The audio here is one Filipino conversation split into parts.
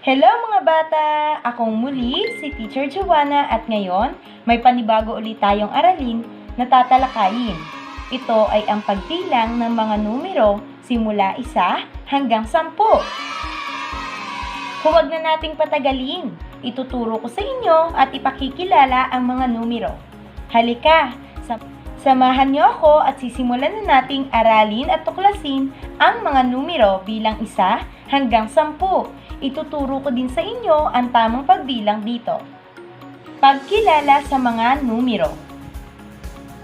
Hello mga bata! Akong muli, si Teacher Joanna at ngayon may panibago ulit tayong aralin na tatalakayin. Ito ay ang pagbilang ng mga numero simula 1 hanggang 10. Huwag na nating patagalin. Ituturo ko sa inyo at ipakikilala ang mga numero. Halika, samahan niyo ako at sisimulan na nating aralin at tuklasin ang mga numero bilang 1 hanggang 10. Ituturo ko din sa inyo ang tamang pagbilang dito. Pagkilala sa mga numero.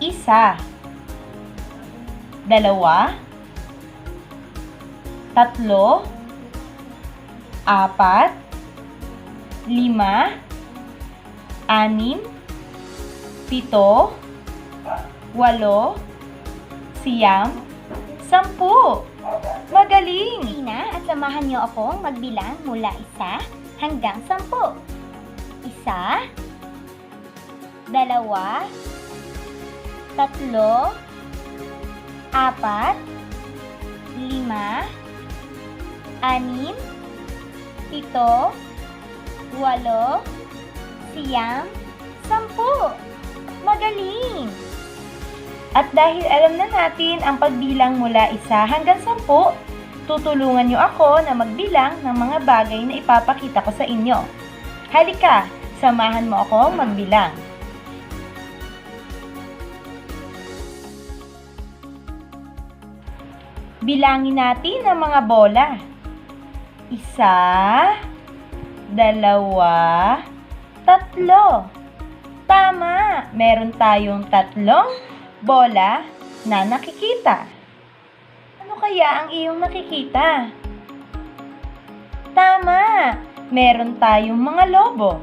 1, 2, 3, 4, 5, 6, 7, 8, 9, 10. Magaling! Tina, at samahan niyo akong magbilang mula 1 hanggang 10. 1, 2, 3, 4, 5, 6, 7, 8, 9, 10. Magaling! At dahil alam na natin ang pagbilang mula 1 hanggang 10, tutulungan niyo ako na magbilang ng mga bagay na ipapakita ko sa inyo. Halika, samahan mo akong magbilang. Bilangin natin ang mga bola. 1, 2, 3. Tama! Meron tayong 3 bola na nakikita. Ano kaya ang iyong nakikita? Tama! Meron tayong mga lobo.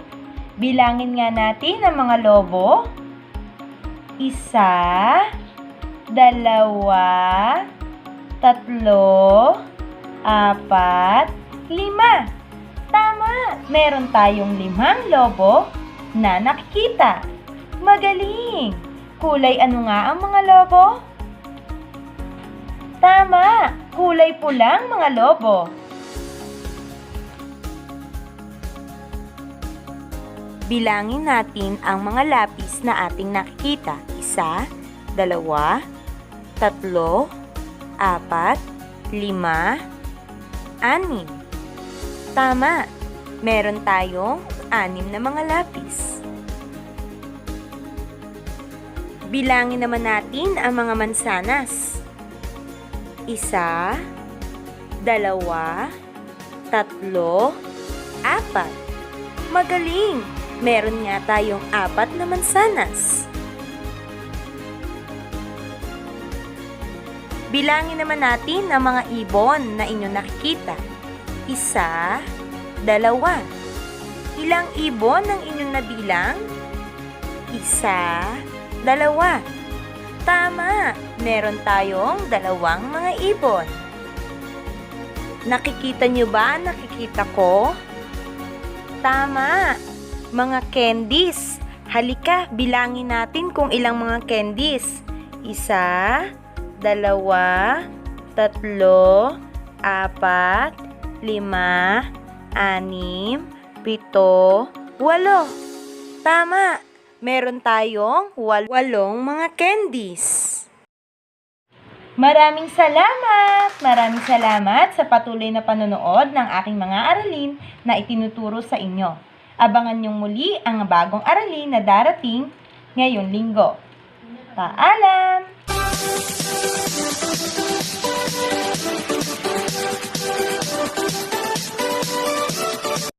Bilangin nga natin ang mga lobo. 1, 2, 3, 4, 5. Tama! Meron tayong 5 lobo na nakikita. Magaling! Kulay ano nga ang mga lobo? Tama! Kulay pulang mga lobo. Bilangin natin ang mga lapis na ating nakikita. 1, 2, 3, 4, 5, 6. Tama! Meron tayong 6 na mga lapis. Bilangin naman natin ang mga mansanas. 1, 2, 3, 4. Magaling! Meron nga tayong 4 na mansanas. Bilangin naman natin ang mga ibon na inyong nakikita. 1, 2. Ilang ibon ang inyong nabilang? 1, 2. Tama! Meron tayong 2 mga ibon. Nakikita niyo ba? Nakikita ko? Tama! Mga candies. Halika, bilangin natin kung ilang mga candies. 1, 2, 3, 4, 5, 6, 7, 8. Tama! Meron tayong 8 mga candies. Maraming salamat! Maraming salamat sa patuloy na panonood ng aking mga aralin na itinuturo sa inyo. Abangan niyong muli ang bagong aralin na darating ngayong linggo. Paalam!